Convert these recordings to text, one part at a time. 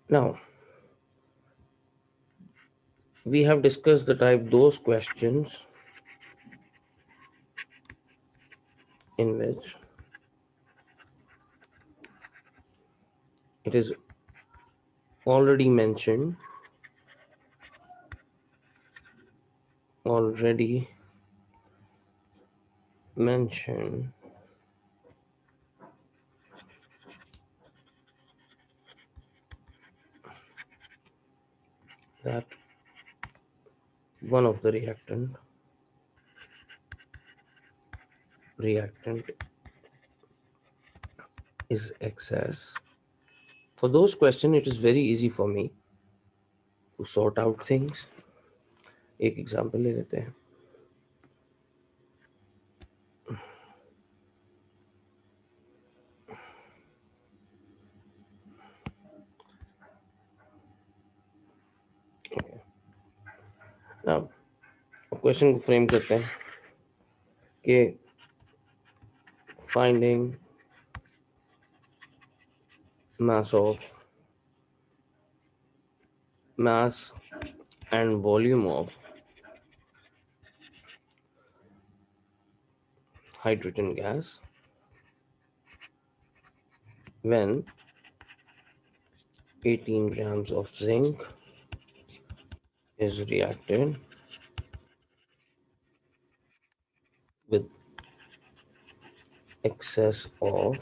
Now, we have discussed the type those questions in which it is already mentioned already mentioned that one of the reactant is excess. For those questions, it is very easy for me to sort out things. एक example ले लेते हैं. Now, question को frame करते हैं कि finding mass and volume of hydrogen gas when 18 grams of zinc is reacted with excess of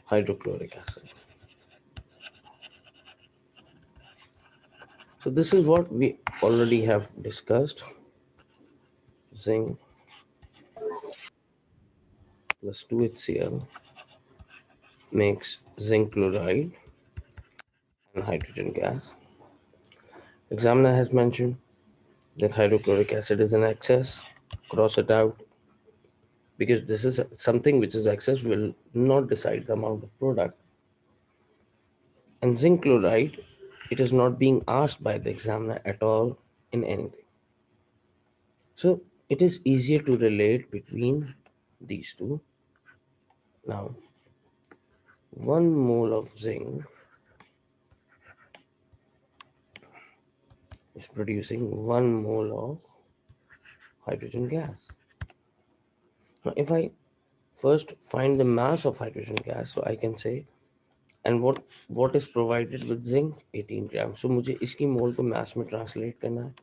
hydrochloric acid. So this is what we already have discussed. Zinc plus 2HCl makes zinc chloride and hydrogen gas. Examiner has mentioned that hydrochloric acid is in excess. Cross it out because this is something which is excess will not decide the amount of product. And zinc chloride, it is not being asked by the examiner at all in anything. So it is easier to relate between these two. Now, 1 mole of zinc is producing 1 mole of hydrogen gas. Now, if I first find the mass of hydrogen gas, so I can say, and what is provided with zinc? 18 grams. So मुझे इसकी मोल को mass में translate करना है.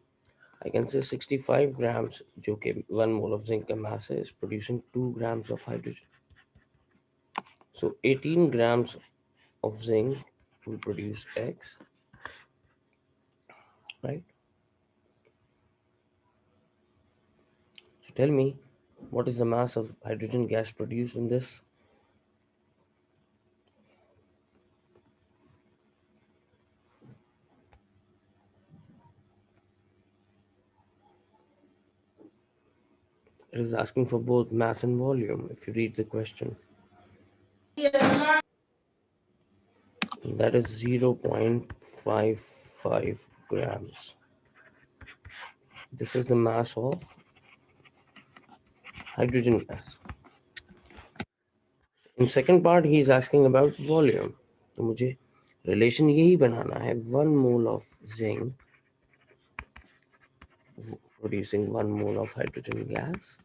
I can say 65 grams, जो कि 1 mole of zinc का mass है, is producing 2 grams of hydrogen. So 18 grams of zinc will produce X, right? So tell me, what is the mass of hydrogen gas produced in this? It is asking for both mass and volume if you read the question. That is 0.55 grams. This is the mass of hydrogen gas. In second part, he is asking about volume. तो मुझे relation यही बनाना है. 1 mole of zinc producing 1 mole of hydrogen gas.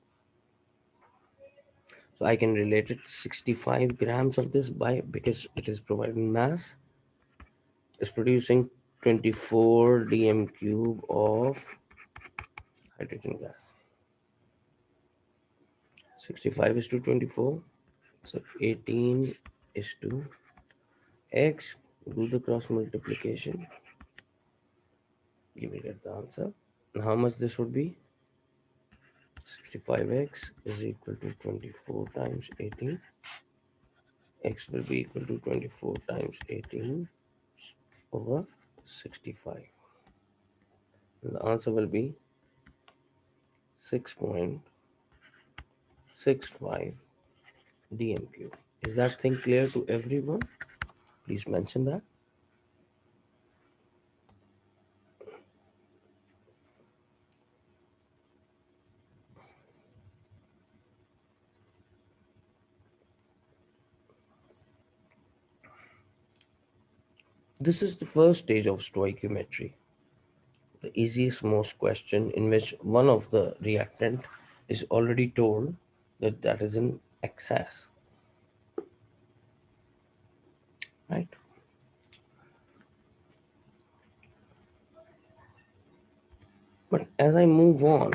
So I can relate it 65 grams of this by because it is providing mass is producing 24 dm cube of hydrogen gas. 65 is to 24, so 18 is to x. Do the cross multiplication, you will get the answer. And how much this would be? 65x is equal to 24 times 18. X will be equal to 24 times 18 over 65. And the answer will be 6.65 dmq. Is that thing clear to everyone? Please mention that. This is the first stage of stoichiometry, the easiest most question in which one of the reactant is already told that that is in excess, right? But as I move on,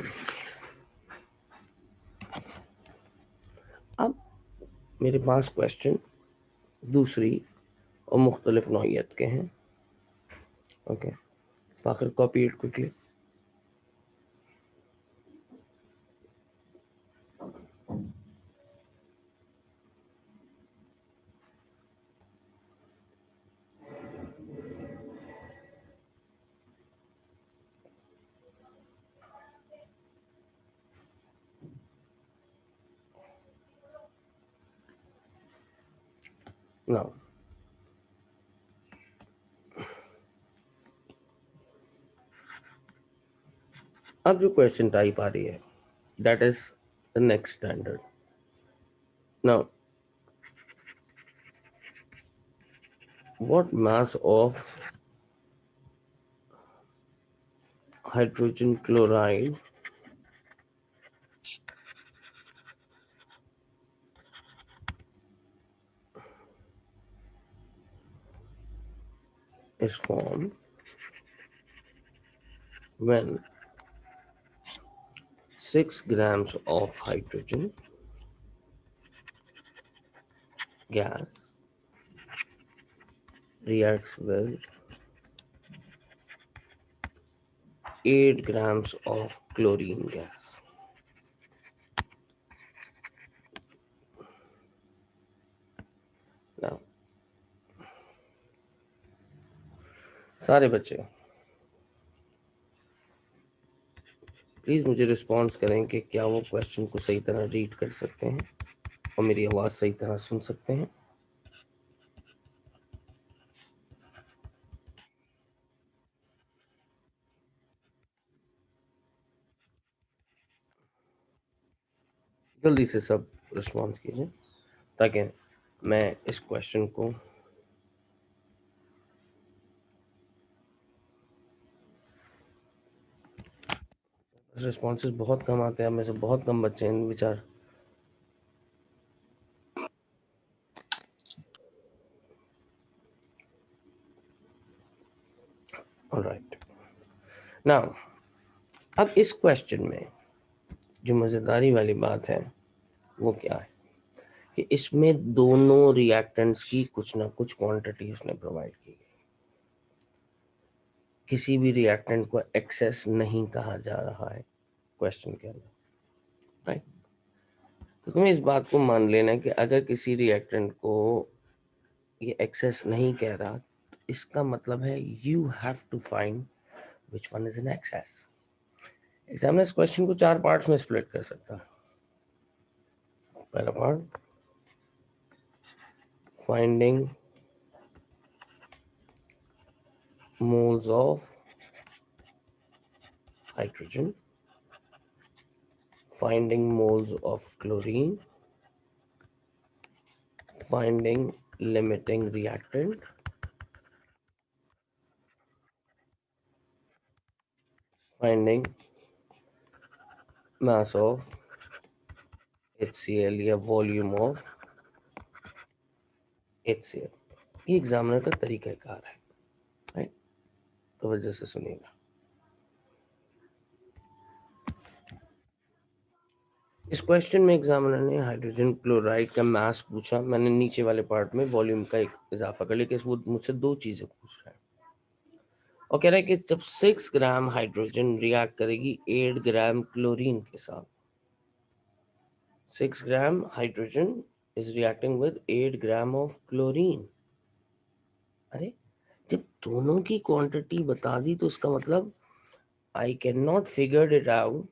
अब मेरे पास question दूसरी और मुख्तलिफ नौइयत के हैं. Okay, Fakhir copy it quickly. Now अब जो question type आ रही है, that is the next standard. Now what mass of hydrogen chloride is formed when 6 grams of hydrogen gas reacts with 8 grams of chlorine gas. Now, सारे बच्चे please मुझे response करें कि क्या वो क्वेश्चन को सही तरह रीड कर सकते हैं और मेरी आवाज़ सही तरह सुन सकते हैं. जल्दी से सब रिस्पॉन्स कीजिए ताकि मैं इस क्वेश्चन को रिस्पॉन्सेस बहुत कम आते हैं. में से बहुत कम बच्चे हैं विचार. ऑलराइट, नाउ अब इस क्वेश्चन में जो मज़ेदारी वाली बात है वो क्या है कि इसमें दोनों रिएक्टेंट्स की कुछ ना कुछ क्वांटिटी उसने प्रोवाइड की है. किसी भी रिएक्टेंट को एक्सेस नहीं कहा जा रहा है क्वेश्चन के अंदर, राइट? तो तुम्हें इस बात को मान लेना है कि अगर किसी रिएक्टेंट को ये एक्सेस नहीं कह रहा तो इसका मतलब है you have to find which one is in excess. Examiner इस क्वेश्चन को 4 पार्ट्स में स्प्लिट कर सकता है. पहला part, finding moles of hydrogen, finding moles of chlorine, finding limiting reactant, finding mass of HCl या volume of HCl. ये examiner का तरीकाकार है, राइट? तो वजह से सुनिएगा. इस क्वेश्चन में एग्जामिनर ने हाइड्रोजन क्लोराइड का मास पूछा. मैंने नीचे वाले पार्ट में वॉल्यूम का एक इजाफा कर लिया कि वो मुझसे 2 चीजें पूछ रहा है और कह रहा है कि जब 6 ग्राम हाइड्रोजन रिएक्ट करेगी 8 ग्राम क्लोरीन के साथ, 6 gram hydrogen is reacting with 8 gram of chlorine. अरे जब दोनों की क्वांटिटी बता दी तो इसका मतलब I can not figure it out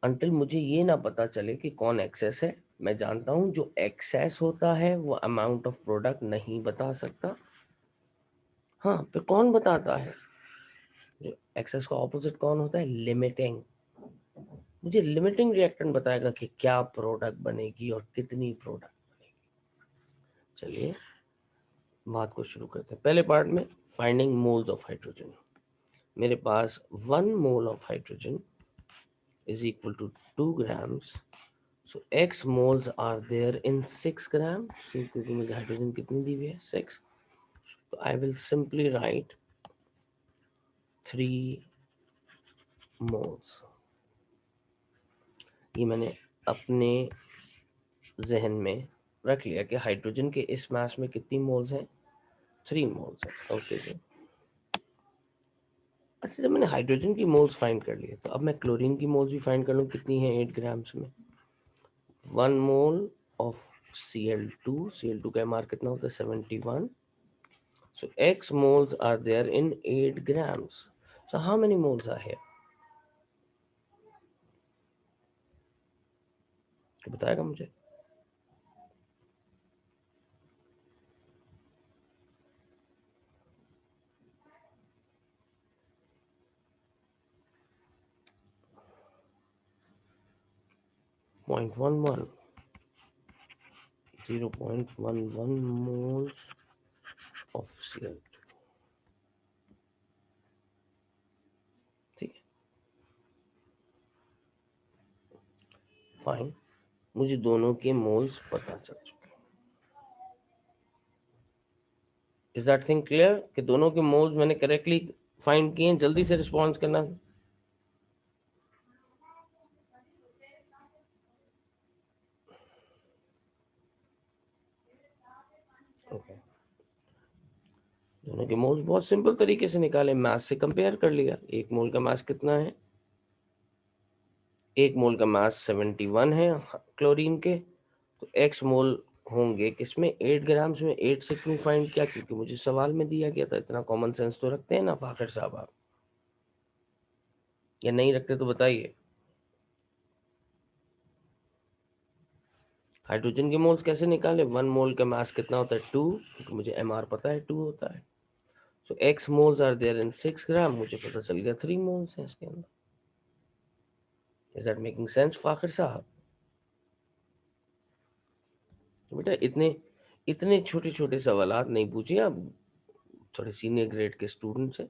until मुझे ये ना पता चले कि कौन एक्सेस है. मैं जानता हूं जो एक्सेस होता है वो अमाउंट ऑफ प्रोडक्ट नहीं बता सकता. हाँ, फिर कौन बताता है? जो एक्सेस का ऑपोजिट कौन होता है? लिमिटिंग. मुझे लिमिटिंग रिएक्टेंट बताएगा कि क्या प्रोडक्ट बनेगी और कितनी प्रोडक्ट बनेगी. चलिए बात को शुरू करते हैं। पहले पार्ट में फाइंडिंग मोल्स ऑफ हाइड्रोजन। मेरे पास 1 mole of hydrogen is equal to 2 grams. So x moles are there in 6 grams, क्योंकि मुझे हाइड्रोजन कितनी दी हुई है 6. तो I will simply write 3 moles. ये मैंने अपने जहन में रख लिया कि हाइड्रोजन के इस मास में कितनी मोल्स हैं, 3 मोल्स हैं. ओके जी. अच्छा, जब मैंने हाइड्रोजन की मोल्स फाइंड कर लिए तो अब मैं क्लोरीन की मोल्स भी फाइंड कर लूँ कितनी है 8 ग्राम्स में. 1 मोल ऑफ Cl2 का MR कितना होता है 71. So X moles are there in 8 grams. So how many moles are here? तो बताएगा मुझे. .11 0.11 moles of Cl2. ठीक है, फाइन. मुझे दोनों के मोल्स पता चल चुके. इज दैट थिंग क्लियर कि दोनों के मोल्स मैंने करेक्टली फाइंड किए. जल्दी से रिस्पॉन्स करना. ओके, दोनों के मोल्स बहुत सिंपल तरीके से निकाले. मास से कंपेयर कर लिया. एक मोल का मास कितना है, एक मोल का मास 71 है क्लोरीन के. तो x मोल होंगे किसमें 8 ग्राम्स में. 8 से क्यों फाइंड किया, क्योंकि मुझे सवाल में दिया गया था. इतना कॉमन सेंस तो रखते हैं ना फाखिर साहब आप, या नहीं रखते तो बताइए. हाइड्रोजन के मोल्स कैसे निकाले. 1 मोल का मास कितना होता है 2, क्योंकि मुझे MR पता है 2 होता है. So x moles are there in 6 gram. मुझे पता चल गया 3 मोल्स हैं इसके अंदर. Is that making sense Fakhir साहब. बेटा इतने इतने छोटे छोटे सवालात नहीं पूछिए आप थोड़े सीनियर ग्रेड के स्टूडेंट से.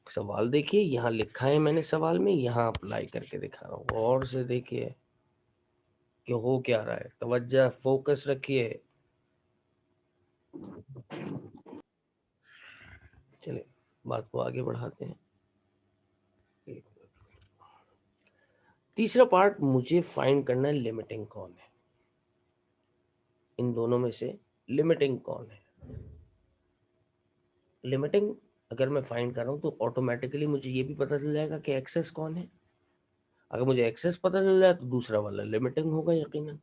सवाल देखिए, यहाँ लिखा है मैंने सवाल में, यहाँ अप्लाई करके दिखा रहा हूँ. और से देखिए कि हो क्या रहा है. तवज्जो फोकस रखिए. चलिए बात को आगे बढ़ाते हैं. तीसरा पार्ट मुझे फाइंड करना है लिमिटिंग कौन है. इन दोनों में से लिमिटिंग कौन है. लिमिटिंग अगर मैं फाइंड कर रहा हूँ तो ऑटोमेटिकली मुझे ये भी पता चल जाएगा कि एक्सेस कौन है. अगर मुझे एक्सेस पता चल जाए तो दूसरा वाला लिमिटिंग होगा यकीनन.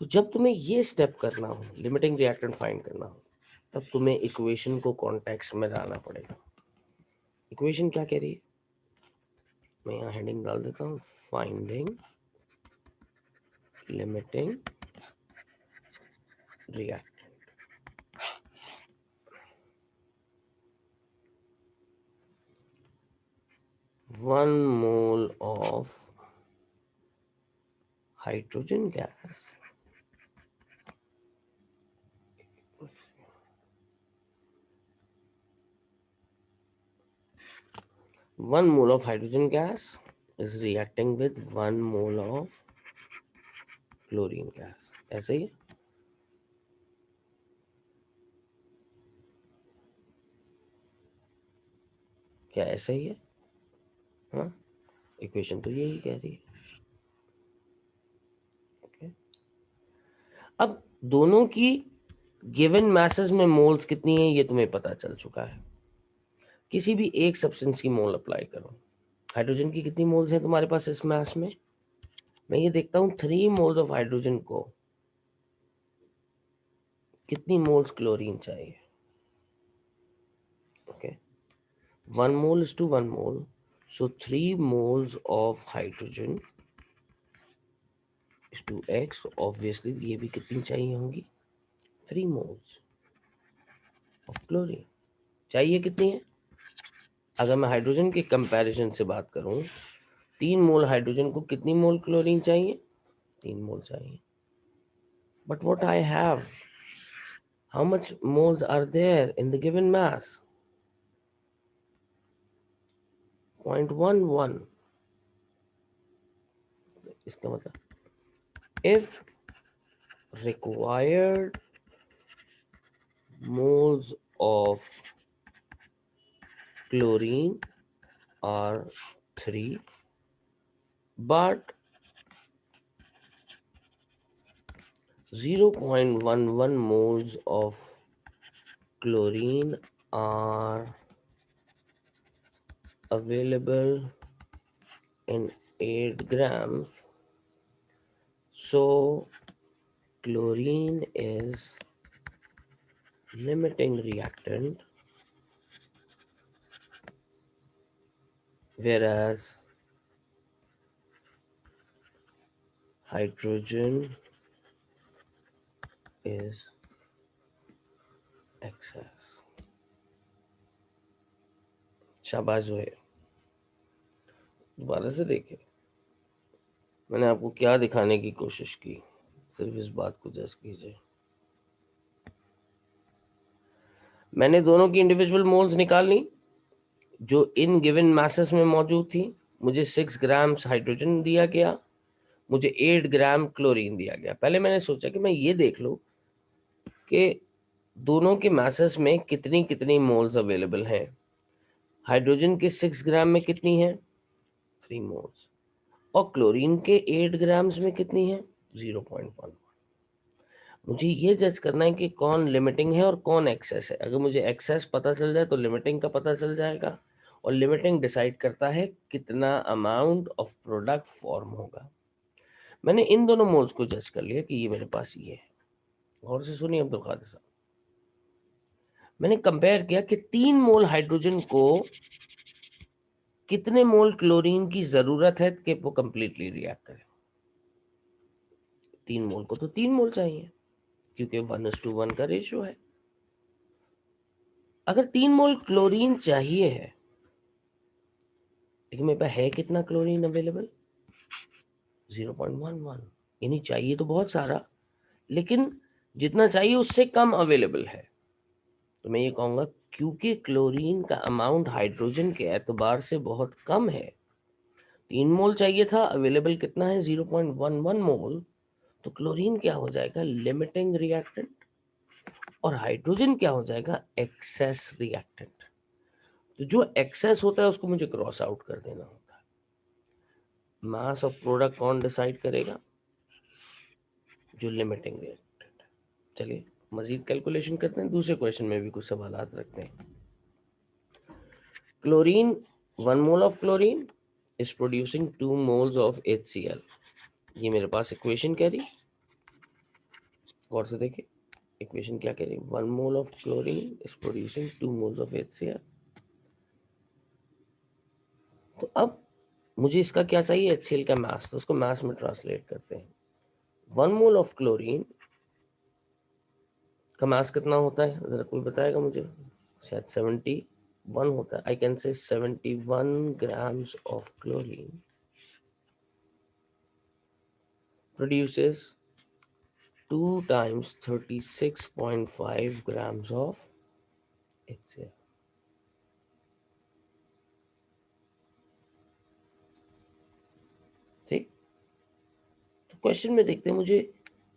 तो जब तुम्हें ये स्टेप करना हो, लिमिटिंग रिएक्टेंट फाइंड करना हो, तब तुम्हें इक्वेशन को कॉन्टेक्स्ट में डालना पड़ेगा. इक्वेशन क्या कह रही है, मैं यहाँ हेडिंग डाल देता हूँ. Finding limiting reactant. 1 mole of hydrogen gas one mole of hydrogen gas is reacting with 1 mole of chlorine gas. ऐसे ही क्या ऐसा ही है. हाँ, इक्वेशन तो यही कह रही है. okay. अब दोनों की गिवन मैसेज में मोल्स कितनी है ये तुम्हें पता चल चुका है. किसी भी एक सब्सटेंस की मोल अप्लाई करो. हाइड्रोजन की कितनी मोल्स हैं तुम्हारे पास इस मास में. मैं ये देखता हूँ 3 मोल्स ऑफ हाइड्रोजन को कितनी मोल्स क्लोरीन चाहिए. Okay, 1 mole is to 1 mole, so 3 moles of hydrogen is to x. So obviously ये भी कितनी चाहिए होंगी 3 moles of chlorine. चाहिए कितनी है. अगर मैं हाइड्रोजन के कंपैरिजन से बात करूं, 3 मोल हाइड्रोजन को कितनी मोल क्लोरीन चाहिए, 3 मोल चाहिए. But what I have, How much moles are there in the given mass? 0.11. इसका मतलब if required moles of chlorine are 3, but 0.11 moles of chlorine are available in 8 grams. So chlorine is limiting reactant, whereas hydrogen is excess. शाबाश हुए। दोबारा से देखें, मैंने आपको क्या दिखाने की कोशिश की, सिर्फ इस बात को जज कीजिए। मैंने दोनों की इंडिविजुअल मोल्स निकाल ली जो इन गिवन मैसेस में मौजूद थी। मुझे 6 ग्राम हाइड्रोजन दिया गया, मुझे 8 ग्राम क्लोरीन दिया गया। पहले मैंने सोचा कि मैं ये देख लूं कि दोनों के मैसेस में कितनी कितनी मोल्स अवेलेबल हैं। हाइड्रोजन के 6 ग्राम में कितनी है? 3 मोल्स। और क्लोरीन के 8 ग्राम्स में कितनी है? 0.1। मुझे ये जज करना है कि कौन लिमिटिंग है और कौन एक्सेस है। अगर मुझे एक्सेस पता चल जाए तो लिमिटिंग का पता चल जाएगा, और लिमिटिंग डिसाइड करता है कितना अमाउंट ऑफ प्रोडक्ट फॉर्म होगा। मैंने इन दोनों मोल्स को जज कर लिया कि ये मेरे पास ये है। गौर से सुनिए अब्दुल कादिर साहब, मैंने कंपेयर किया कि 3 मोल हाइड्रोजन को कितने मोल क्लोरीन की जरूरत है कि वो कंप्लीटली रिएक्ट करे। 3 मोल को तो 3 मोल चाहिए, क्योंकि 1:1 का रेशियो है। अगर 3 मोल क्लोरीन चाहिए है, लेकिन मेरे पास है कितना क्लोरीन अवेलेबल? 0.11। यानी चाहिए तो बहुत सारा, लेकिन जितना चाहिए उससे कम अवेलेबल है। तो मैं ये कहूंगा क्योंकि क्लोरीन का अमाउंट हाइड्रोजन के एतबार से बहुत कम है, 3 मोल चाहिए था, अवेलेबल कितना है? 0.11 मोल। तो क्लोरीन क्या हो जाएगा? लिमिटिंग रिएक्टेंट, और हाइड्रोजन क्या हो जाएगा? Excess reactant. तो जो एक्सेस होता है उसको मुझे क्रॉस आउट कर देना होता है। मास ऑफ प्रोडक्ट कौन डिसाइड करेगा? जो लिमिटिंग रिएक्टेंट। चलिए मजीद कैलकुलेशन करते हैं, दूसरे क्वेश्चन में भी कुछ सवालात रखते हैं। Chlorine, 1 mole of chlorine is producing 2 moles of HCl। ये मेरे पास इक्वेशन कह रही, गौर से देखिए इक्वेशन क्या कह रही, 1 mole of chlorine is producing 2 moles of HCl। तो अब मुझे इसका क्या चाहिए? HCl का मास, तो उसको मास में ट्रांसलेट करते हैं। 1 मोल ऑफ क्लोरीन का मास कितना होता है? जरा कोई बताएगा मुझे? शायद 71 होता है। I can say 71 grams of chlorine produces 2 times 36.5 grams of HCl। ठीक, तो क्वेश्चन में देखते हैं मुझे,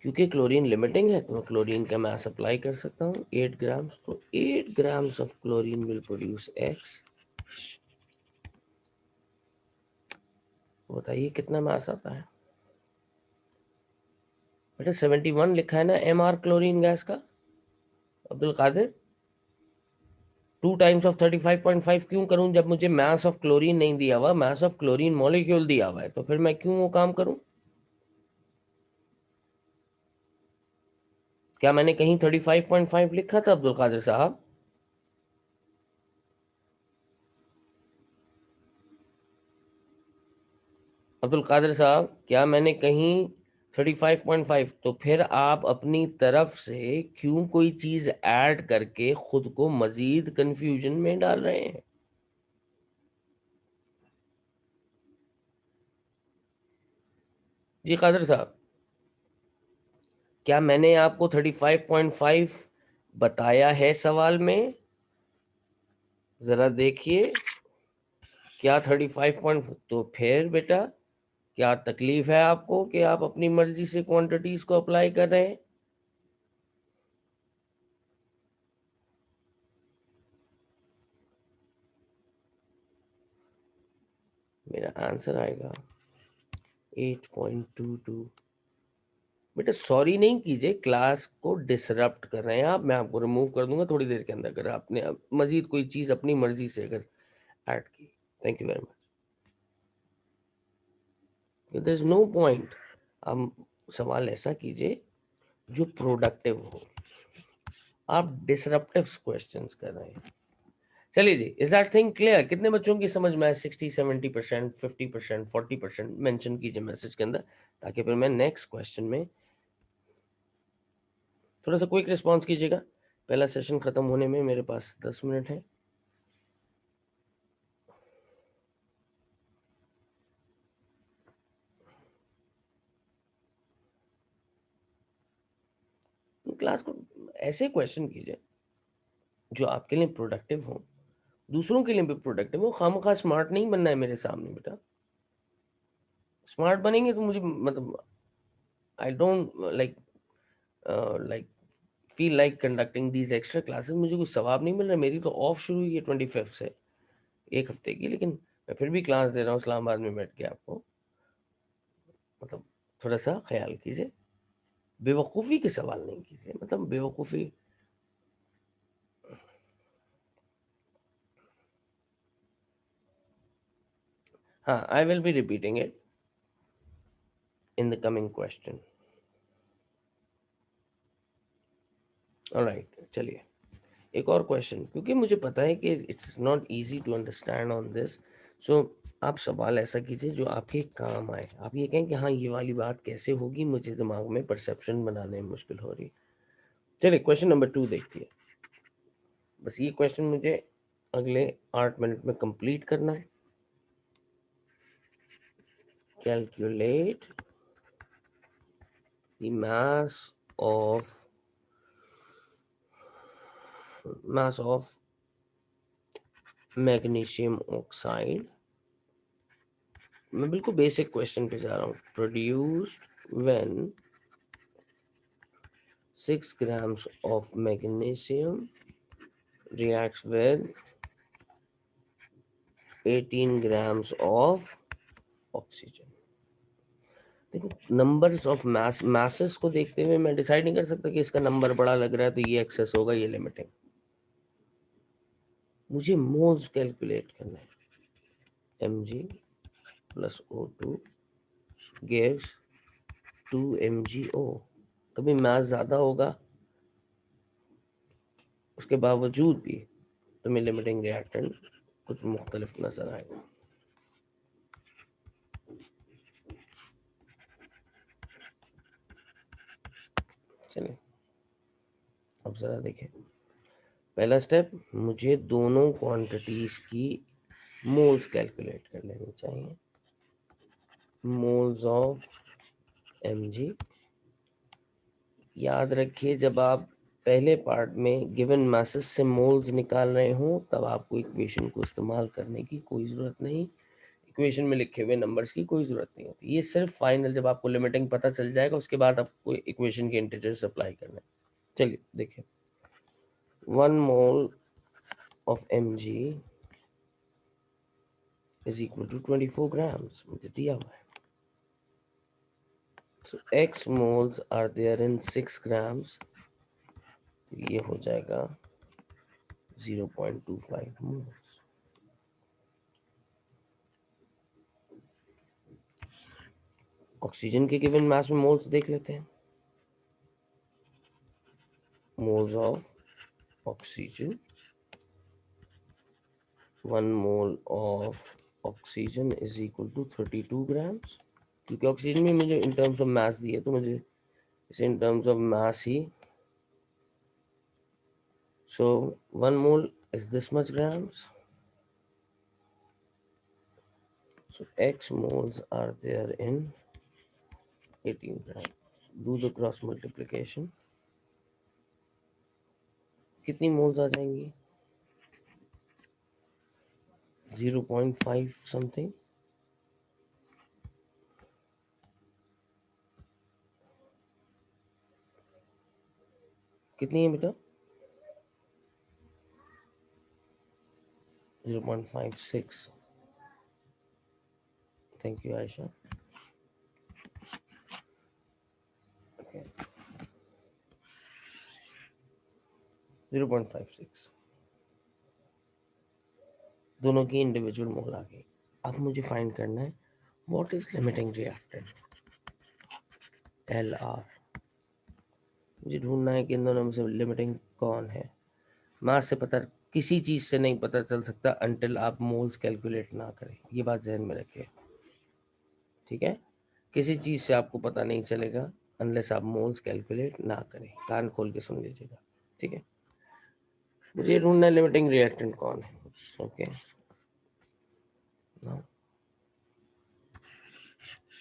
क्योंकि क्लोरीन लिमिटिंग है तो मैं क्लोरीन का मास अप्लाई कर सकता हूँ 8 ग्राम्स। तो 8 grams of chlorine will produce X। बताइए कितना मास आता है? बेटा 71 लिखा है ना MR क्लोरीन गैस का अब्दुल कादिर। 2 टाइम्स ऑफ 35.5 क्यों करूं जब मुझे मास ऑफ क्लोरीन नहीं दिया हुआ? मास ऑफ क्लोरीन मॉलिक्यूल दिया हुआ है, तो फिर मैं क्यों वो काम करूं? क्या मैंने कहीं 35.5 लिखा था अब्दुल कादिर साहब? अब्दुल कादिर साहब, क्या मैंने कहीं 35.5? तो फिर आप अपनी तरफ से क्यों कोई चीज ऐड करके खुद को मजीद कंफ्यूजन में डाल रहे हैं? जी कादिर साहब, क्या मैंने आपको 35.5 बताया है सवाल में, जरा देखिए क्या 35 तो फिर बेटा क्या तकलीफ है आपको कि आप अपनी मर्जी से क्वांटिटीज को अप्लाई कर रहे हैं? मेरा आंसर आएगा 8.22। बेटा सॉरी नहीं कीजिए, क्लास को डिसरप्ट कर रहे हैं आप, मैं आपको रिमूव कर दूंगा थोड़ी देर के अंदर अगर आपने मजीद कोई चीज अपनी मर्जी से अगर ऐड की। Thank you very much. There is no point. आप सवाल ऐसा कीजिए जो प्रोडक्टिव हो, आप डिसरप्टिव क्वेश्चंस कर रहे हैं। चलिए जी, इज दैट थिंग क्लियर? कितने बच्चों की समझ में है? 60, 70%, 50%, 40% मेंशन कीजिए मैसेज के अंदर, ताकि फिर मैं नेक्स्ट क्वेश्चन में थोड़ा सा क्विक रिस्पॉन्स कीजिएगा। पहला सेशन खत्म होने में मेरे पास 10 मिनट है। क्लास को ऐसे क्वेश्चन कीजिए जो आपके लिए प्रोडक्टिव हो, दूसरों के लिए भी प्रोडक्टिव हो। खामखा स्मार्ट नहीं बनना है मेरे सामने बेटा। स्मार्ट बनेंगे तो मुझे मतलब I don't like feel like conducting these extra classes. मुझे कुछ सवाब नहीं मिल रहा। मेरी तो ऑफ शुरू हुई है 25 से, 1 हफ्ते की, लेकिन मैं फिर भी क्लास दे रहा हूँ इस्लामाबाद में बैठ के आपको। मतलब थोड़ा सा ख्याल कीजिए, बेवकूफ़ी के सवाल नहीं कीजिए, मतलब बेवकूफ़ी। हाँ, I will be repeating it in the coming question. Alright, चलिए एक और क्वेश्चन, क्योंकि मुझे पता है कि it's not easy to understand on this. So आप सवाल ऐसा कीजिए जो आपके काम आए। आप ये कहें कि हाँ ये वाली बात कैसे होगी, मुझे दिमाग में परसेप्शन बनाने में मुश्किल हो रही। चलिए क्वेश्चन नंबर 2 देखती है। बस ये क्वेश्चन मुझे अगले 8 मिनट में कंप्लीट करना है। Calculate the mass of magnesium oxide. मैं बिल्कुल बेसिक क्वेश्चन पे जा रहा हूँ। Produced when 6 grams of magnesium reacts with 18 grams of oxygen। देखो नंबर्स ऑफ मैसेस को देखते हुए मैं डिसाइड नहीं कर सकता कि इसका नंबर बड़ा लग रहा है तो ये एक्सेस होगा, ये लिमिटिंग। मुझे मोल्स कैलकुलेट करना है। mg plus O2 gives 2 mgO। कभी मास ज़्यादा होगा, उसके बावजूद भी तुम्हें लिमिटिंग रिएक्टेंट कुछ मुख्तलिफ नजर आएगा। चलिए अब ज़रा देखें। पहला स्टेप, मुझे दोनों क्वांटिटीज की मोल्स कैलकुलेट कर लेनी चाहिए। Moles of mg। याद रखिए जब आप पहले पार्ट में गिवन मासेस से मोल्स निकाल रहे हो तब आपको इक्वेशन को इस्तेमाल करने की कोई ज़रूरत नहीं, इक्वेशन में लिखे हुए नंबर्स की कोई ज़रूरत नहीं होती। ये सिर्फ फाइनल जब आपको लिमिटिंग पता चल जाएगा उसके बाद आपको इक्वेशन के इंटीजर्स अप्लाई करना है। चलिए देखिए, 1 mole of mg is equal to 24 grams, मुझे दिया हुआ है। So x moles are there in 6 grams, ये हो जाएगा 0.25 moles। ऑक्सीजन के गिवन मास में मोल्स देख लेते हैं। Moles of oxygen, 1 mole of oxygen is equal to 32 grams. क्योंकि ऑक्सीजन में मुझे इन टर्म्स ऑफ मास दी है तो मुझे इसे in terms of mass he, so 1 mole is this much grams, so x moles are there in 18 grams। Do the cross multiplication, कितनी moles आ जाएंगी? 0.5 something. कितनी है बेटा? 0.56। Thank you Ayesha. ओके, 0.56 दोनों की इंडिविजुअल मोल आ गई। अब मुझे फाइंड करना है what is limiting reactant, LR। मुझे ढूंढना है कि इन दोनों में से लिमिटिंग कौन है। मास से पता, किसी चीज से नहीं पता चल सकता अंटिल आप मोल्स कैलकुलेट ना करें, ये बात ध्यान में रखिए, ठीक है? किसी चीज से आपको पता नहीं चलेगा अनलेस आप मोल्स कैलकुलेट ना करें। कान खोल के सुन लीजिएगा, ठीक है? मुझे ढूंढना है लिमिटिंग रिएक्टेंट कौन है। ओके,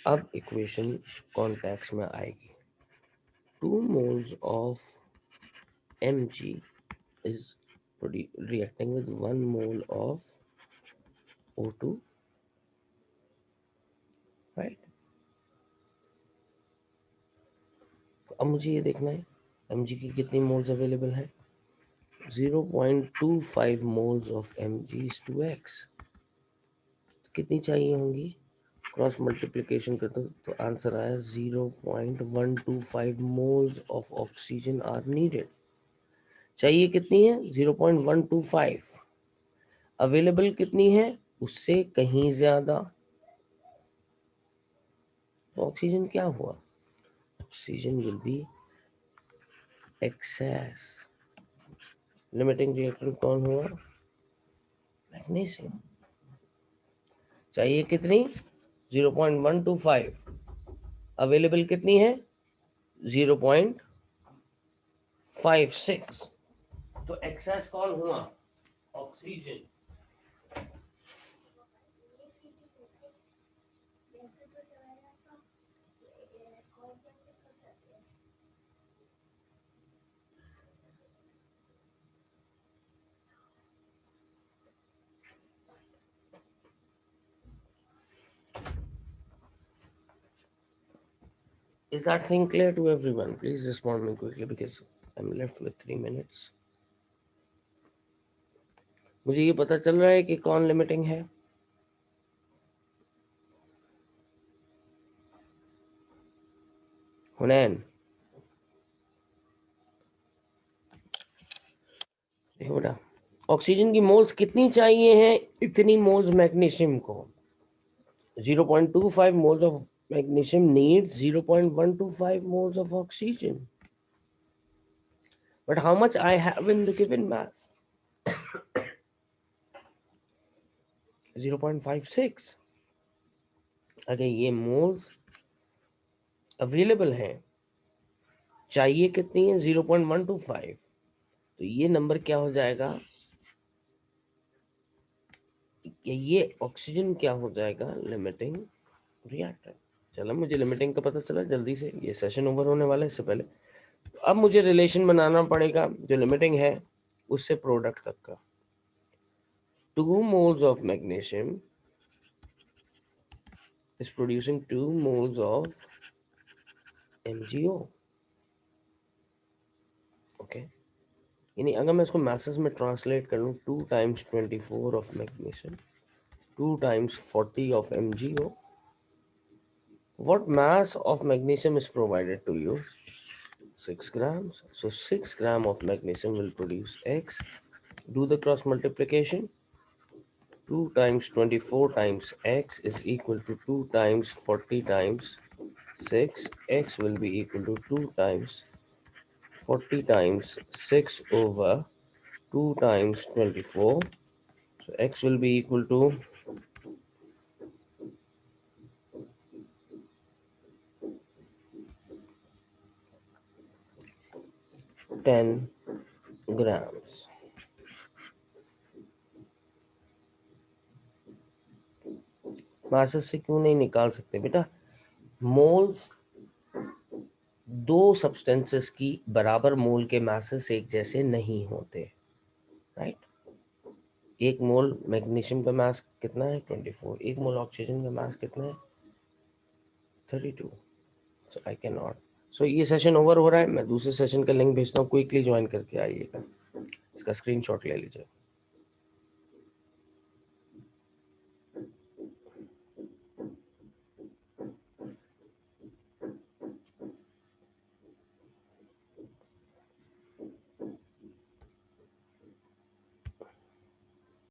अब इक्वेशन कॉन्टेक्स्ट में आएगी। 2 moles of Mg is reacting with 1 mole of O2, right? तो अब मुझे ये देखना है Mg की कितनी मोल्स अवेलेबल है। 0.25 moles of Mg is 2x। कितनी चाहिए होंगी? क्रॉस मल्टीप्लिकेशन कर दो तो आंसर आया 0.125 moles of oxygen are needed। चाहिए कितनी है? 0.125। अवेलेबल कितनी है? उससे कहीं ज्यादा। तो ऑक्सीजन क्या हुआ? Oxygen will be excess. Limiting reactant कौन हुआ? मैग्नीशियम। चाहिए कितनी? 0.125। अवेलेबल कितनी है? 0.56। तो एक्सेस कौन हुआ? Oxygen. Is that thing clear to everyone? Please respond me quickly because I'm left with 3 minutes. मुझे ये पता चल रहा है कि कौन लिमिटिंग है। हुनैन, देखो बेटा, ऑक्सीजन की मोल्स कितनी चाहिए हैं? इतनी मोल्स मैग्नीशियम को। 0.25 moles of magnesium needs 0.125 moles of oxygen. But how much I have in the given mass? 0.56। अगर ये मोल्स अवेलेबल हैं, चाहिए कितनी है? 0.125। तो ये नंबर क्या हो जाएगा? ये ऑक्सीजन क्या हो जाएगा? Limiting reactant. चलो, मुझे लिमिटिंग का पता चला जल्दी से, ये सेशन ओवर होने वाला है इससे पहले। तो अब मुझे रिलेशन बनाना पड़ेगा जो लिमिटिंग है उससे प्रोडक्ट तक का। 2 moles of magnesium is producing 2 moles of MgO। Okay, यानी अगर मैं इसको masses में ट्रांसलेट कर लूँ, 2 times 24 of magnesium, 2 times 40 of MgO, what mass of magnesium is provided to you? 6 grams। So 6 gram of magnesium will produce X. Do the cross multiplication. 2 times 24 times X is equal to 2 times 40 times 6. X will be equal to 2 times 40 times 6 over 2 times 24. So X will be equal to 10 grams। Masses से क्यों नहीं निकाल सकते बेटा? Moles दो substances की बराबर मोल के मासेस एक जैसे नहीं होते, राइट। एक मोल मैग्नीशियम का मास कितना है 24, एक मोल ऑक्सीजन का मास कितना है 32। सो आई कैन नॉट। सो ये सेशन ओवर हो रहा है, मैं दूसरे सेशन का लिंक भेजता हूँ, क्विकली ज्वाइन करके आइएगा, इसका स्क्रीनशॉट ले लीजिए।